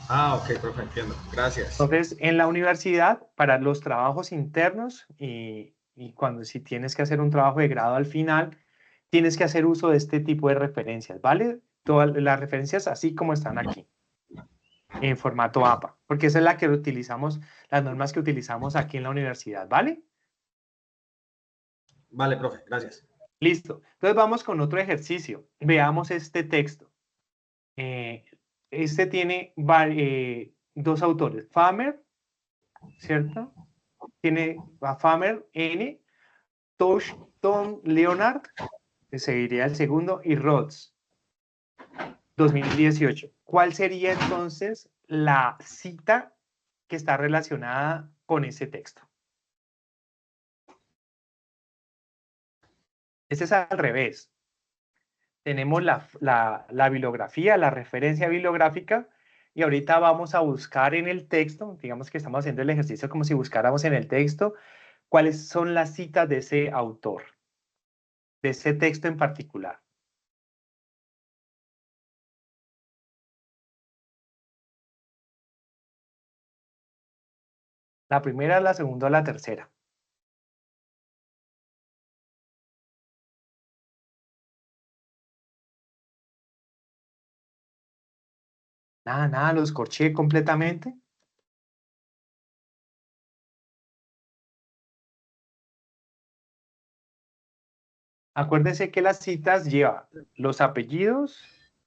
Ah, ok, profe, entiendo. Gracias. Entonces, en la universidad, para los trabajos internos y cuando si tienes que hacer un trabajo de grado al final, tienes que hacer uso de este tipo de referencias, ¿vale? Todas las referencias así como están aquí, en formato APA, porque esa es la que utilizamos, las normas que utilizamos aquí en la universidad, ¿vale? Vale, profe, gracias. Listo. Entonces vamos con otro ejercicio. Veamos este texto. Este tiene 2 autores, Famer, ¿cierto? Tiene a Famer, N, Tom Leonard, que seguiría el segundo, y Rhodes, 2018. ¿Cuál sería entonces la cita que está relacionada con ese texto? Este es al revés. Tenemos la bibliografía, la referencia bibliográfica, y ahorita vamos a buscar en el texto, digamos que estamos haciendo el ejercicio como si buscáramos en el texto, cuáles son las citas de ese autor, de ese texto en particular. La primera, la segunda o la tercera. Nada, los corché completamente. Acuérdense que las citas llevan los apellidos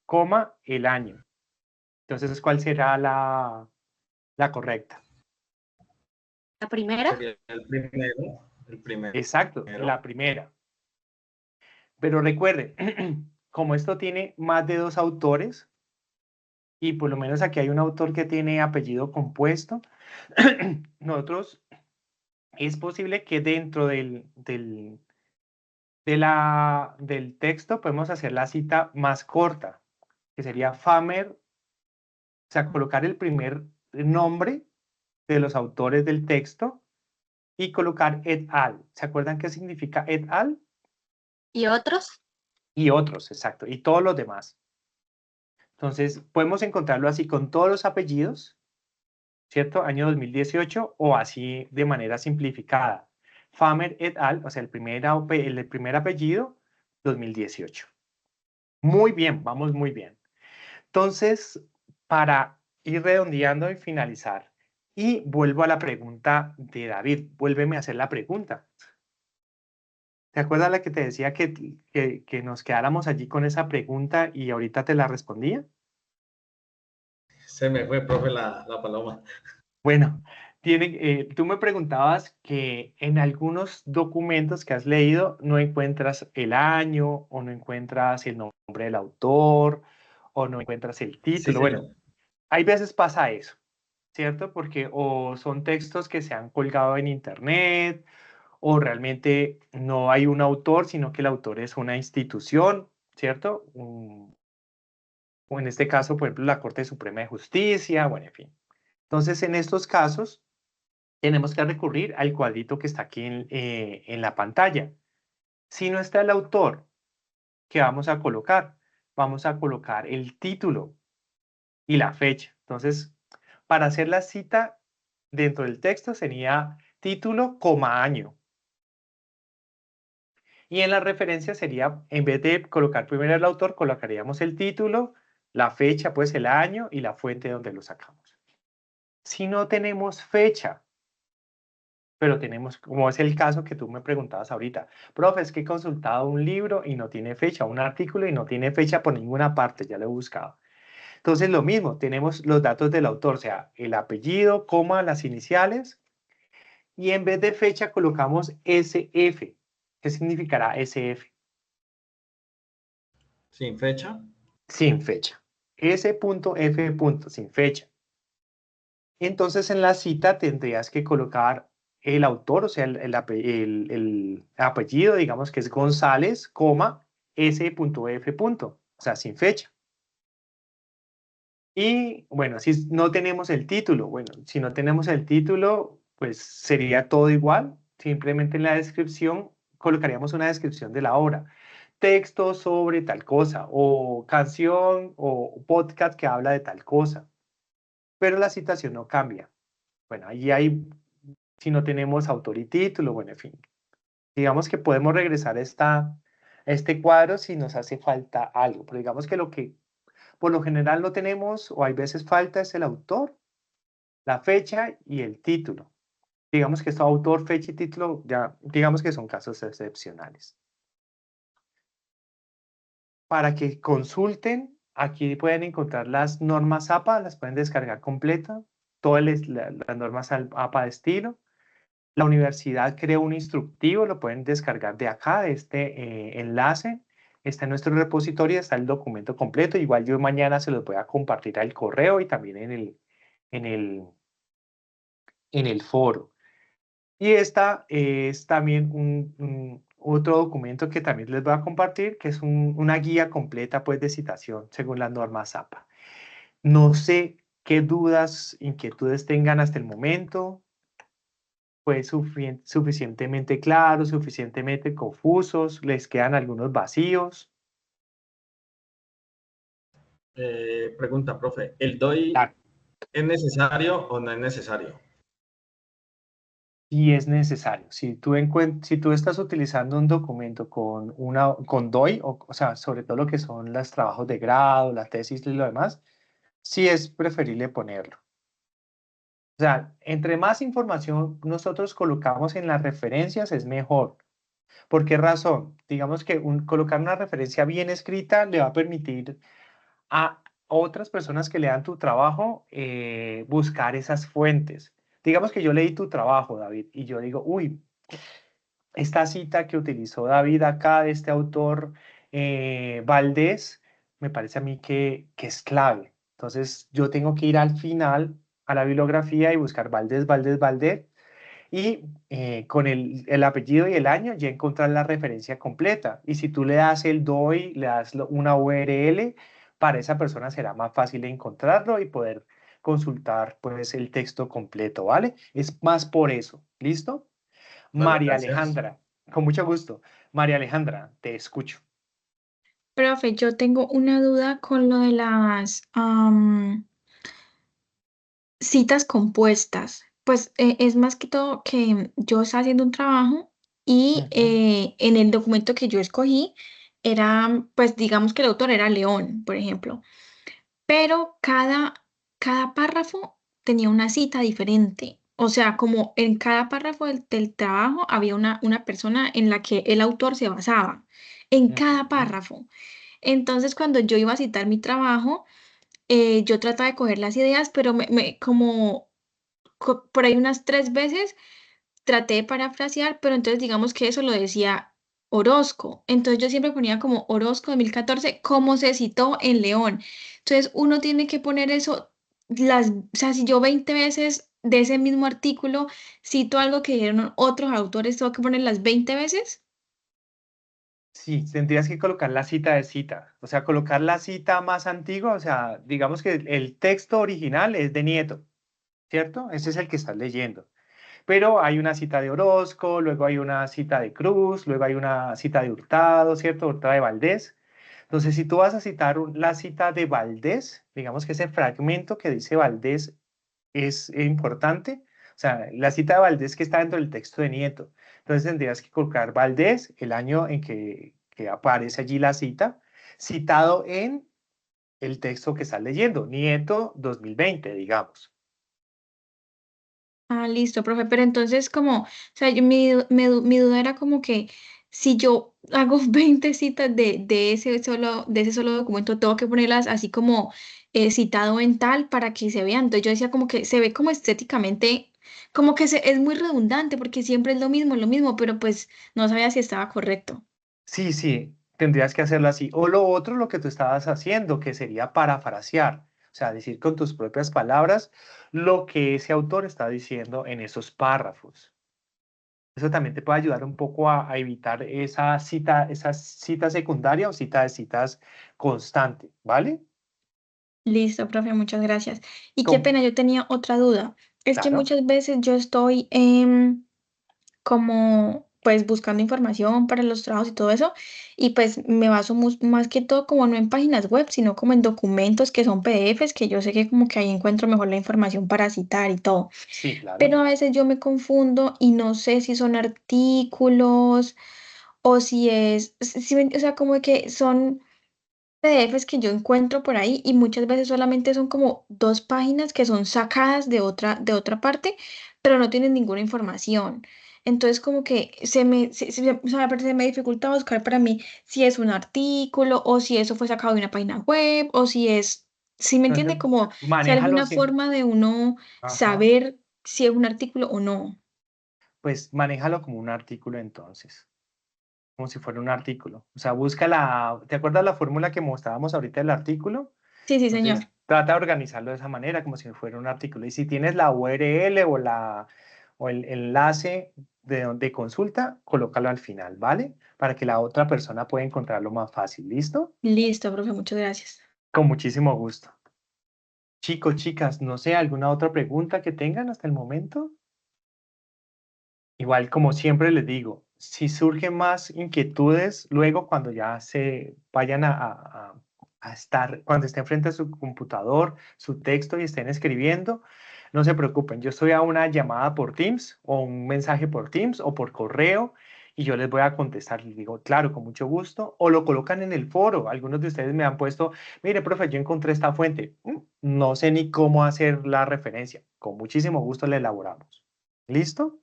coma, el año. Entonces, ¿cuál será la correcta? La primera. Sería el primero. Exacto, la primera. Pero recuerden, como esto tiene más de 2 autores, y por lo menos aquí hay un autor que tiene apellido compuesto, nosotros es posible que dentro del texto podemos hacer la cita más corta, que sería Famer, o sea, colocar el primer nombre de los autores del texto y colocar et al. ¿Se acuerdan qué significa et al? ¿Y otros? Y otros, exacto, y todos los demás. Entonces, podemos encontrarlo así con todos los apellidos, ¿cierto? Año 2018 o así de manera simplificada. Famer et al, o sea, el primer apellido, 2018. Muy bien, vamos muy bien. Entonces, para ir redondeando y finalizar, y vuelvo a la pregunta de David, vuélveme a hacer la pregunta. ¿Te acuerdas la que te decía que nos quedáramos allí con esa pregunta y ahorita te la respondía? Se me fue, profe, la paloma. Bueno, tú me preguntabas que en algunos documentos que has leído no encuentras el año o no encuentras el nombre del autor o no encuentras el Sí, título. señor. Bueno, hay veces pasa eso, ¿cierto? Porque o son textos que se han colgado en internet o realmente no hay un autor, sino que el autor es una institución, ¿cierto? O en este caso, por ejemplo, la Corte Suprema de Justicia, bueno, en fin. Entonces, en estos casos, tenemos que recurrir al cuadrito que está aquí en la pantalla. Si no está el autor, ¿qué vamos a colocar? Vamos a colocar el título y la fecha. Entonces, para hacer la cita dentro del texto sería título, coma, año. Y en la referencia sería, en vez de colocar primero el autor, colocaríamos el título, la fecha, pues el año y la fuente donde lo sacamos. Si no tenemos fecha, pero tenemos, como es el caso que tú me preguntabas ahorita, profe, es que he consultado un libro y no tiene fecha, un artículo y no tiene fecha por ninguna parte, ya lo he buscado. Entonces, lo mismo, tenemos los datos del autor, o sea, el apellido, coma, las iniciales, y en vez de fecha colocamos SF. ¿Qué significará SF? Sin fecha. Sin fecha. S.F. sin fecha. Entonces, en la cita tendrías que colocar el autor, o sea, el apellido, digamos que es González, coma, S.F. O sea, sin fecha. Y bueno, si no tenemos el título, bueno, si no tenemos el título, pues sería todo igual. Simplemente en la descripción colocaríamos una descripción de la obra. Texto sobre tal cosa, o canción, o podcast que habla de tal cosa. Pero la citación no cambia. Bueno, ahí hay, si no tenemos autor y título, bueno, en fin. Digamos que podemos regresar a este cuadro si nos hace falta algo. Pero digamos que lo que por lo general no tenemos o hay veces falta es el autor, la fecha y el título. Digamos que esto autor, fecha y título, ya digamos que son casos excepcionales. Para que consulten, aquí pueden encontrar las normas APA, las pueden descargar completa, todas las normas APA de estilo. La universidad creó un instructivo, lo pueden descargar de acá, de este enlace. Está en nuestro repositorio, está el documento completo. Igual yo mañana se los voy a compartir al correo y también en el foro. Y esta es también otro documento que también les voy a compartir, que es una guía completa pues, de citación según las normas APA. No sé qué dudas, inquietudes tengan hasta el momento. Fue suficientemente claro, suficientemente confusos, les quedan algunos vacíos. Pregunta, profe, ¿el DOI es necesario o no es necesario? Si es necesario. Si tú estás utilizando un documento con DOI, o sea, sobre todo lo que son los trabajos de grado, la tesis y lo demás, sí es preferible ponerlo. O sea, entre más información nosotros colocamos en las referencias es mejor. ¿Por qué razón? Digamos que colocar una referencia bien escrita le va a permitir a otras personas que lean tu trabajo, buscar esas fuentes. Digamos que yo leí tu trabajo, David, y yo digo, uy, esta cita que utilizó David acá de este autor Valdés, me parece a mí que es clave. Entonces yo tengo que ir al final a la bibliografía y buscar Valdés, Valdés, Valdés y con el apellido y el año ya encontrar la referencia completa. Y si tú le das el DOI, le das una URL, para esa persona será más fácil encontrarlo y poder consultar pues el texto completo, ¿vale? Es más por eso, ¿listo? Vale, María gracias. Alejandra, con mucho gusto. María Alejandra, te escucho. Profe, yo tengo una duda con lo de las citas compuestas. Pues es más que todo que yo estaba haciendo un trabajo y Ujú, en el documento que yo escogí era, pues digamos que el autor era León, por ejemplo, pero cada párrafo tenía una cita diferente. O sea, como en cada párrafo del trabajo había una persona en la que el autor se basaba, en cada ujú. párrafo. Entonces, cuando yo iba a citar mi trabajo, yo trataba de coger las ideas, pero como por ahí unas 3 veces traté de parafrasear, pero entonces digamos que eso lo decía Orozco. Entonces yo siempre ponía como Orozco 2014, como se citó en León. Entonces uno tiene que poner eso, o sea, si yo 20 veces de ese mismo artículo cito algo que dijeron otros autores, tengo que poner las 20 veces. Sí, tendrías que colocar la cita de cita, o sea, colocar la cita más antigua, o sea, digamos que el texto original es de Nieto, ¿cierto? Ese es el que estás leyendo. Pero hay una cita de Orozco, luego hay una cita de Cruz, luego hay una cita de Hurtado, ¿cierto? Hurtado de Valdés. Entonces, si tú vas a citar la cita de Valdés, digamos que ese fragmento que dice Valdés es importante, o sea, la cita de Valdés que está dentro del texto de Nieto. Entonces, tendrías que colocar Valdés, el año en que aparece allí la cita, citado en el texto que estás leyendo, Nieto 2020, digamos. Ah, listo, profe. Pero entonces como, o sea, mi duda era como que si yo hago 20 citas de ese solo documento, tengo que ponerlas así como citado en tal para que se vean. Entonces yo decía como que se ve como estéticamente, como que es muy redundante porque siempre es lo mismo, pero pues no sabía si estaba correcto. Sí, sí, tendrías que hacerlo así. O lo otro, lo que tú estabas haciendo, que sería parafrasear, o sea, decir con tus propias palabras lo que ese autor está diciendo en esos párrafos. Eso también te puede ayudar un poco a evitar esa cita secundaria o cita de citas constante, ¿vale? Listo, profe, muchas gracias. Y qué Con- pena, yo tenía otra duda. Es que claro. muchas veces yo estoy como pues buscando información para los trabajos y todo eso, y pues me baso más que todo como no en páginas web, sino como en documentos que son PDFs, que yo sé que como que ahí encuentro mejor la información para citar y todo. Sí, Pero claro. a veces yo me confundo y no sé si son artículos o si es, o sea, como que son PDFs que yo encuentro por ahí y muchas veces solamente son como 2 páginas que son sacadas de otra parte, pero no tienen ninguna información. Entonces como que o sea, aparte se me dificulta buscar para mí si es un artículo o si eso fue sacado de una página web o si me entiende, Entonces, como si hay manéjalo alguna sin... forma de uno Ajá. saber si es un artículo o no. Pues manéjalo como un artículo entonces, como si fuera un artículo. O sea, busca la... ¿Te acuerdas la fórmula que mostrábamos ahorita del artículo? Sí, sí, señor. Entonces, trata de organizarlo de esa manera, como si fuera un artículo. Y si tienes la URL o el enlace de consulta, colócalo al final, ¿vale? Para que la otra persona pueda encontrarlo más fácil. ¿Listo? Listo, profe, muchas gracias. Con muchísimo gusto. Chicos, chicas, no sé, ¿alguna otra pregunta que tengan hasta el momento? Igual, como siempre les digo, si surgen más inquietudes, luego cuando ya se vayan a estar, cuando estén frente a su computador, su texto y estén escribiendo, no se preocupen, yo estoy a una llamada por Teams o un mensaje por Teams o por correo y yo les voy a contestar, les digo, claro, con mucho gusto, o lo colocan en el foro. Algunos de ustedes me han puesto, mire, profe, yo encontré esta fuente. No sé ni cómo hacer la referencia. Con muchísimo gusto la elaboramos. ¿Listo?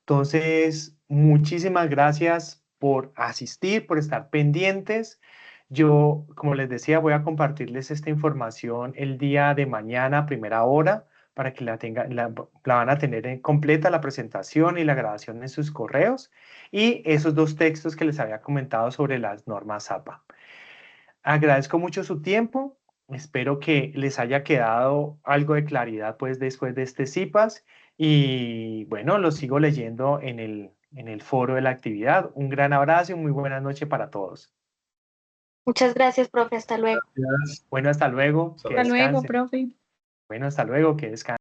Entonces, muchísimas gracias por asistir, por estar pendientes. Yo, como les decía, voy a compartirles esta información el día de mañana a primera hora para que la van a tener completa la presentación y la grabación en sus correos y esos 2 textos que les había comentado sobre las normas APA. Agradezco mucho su tiempo. Espero que les haya quedado algo de claridad pues después de este CIPAS y bueno, lo sigo leyendo en el foro de la actividad. Un gran abrazo y muy buena noche para todos. Muchas gracias, profe. Hasta luego. Gracias. Bueno, hasta luego. Que Hasta luego, descansen. profe. Bueno, hasta luego. Que descansen.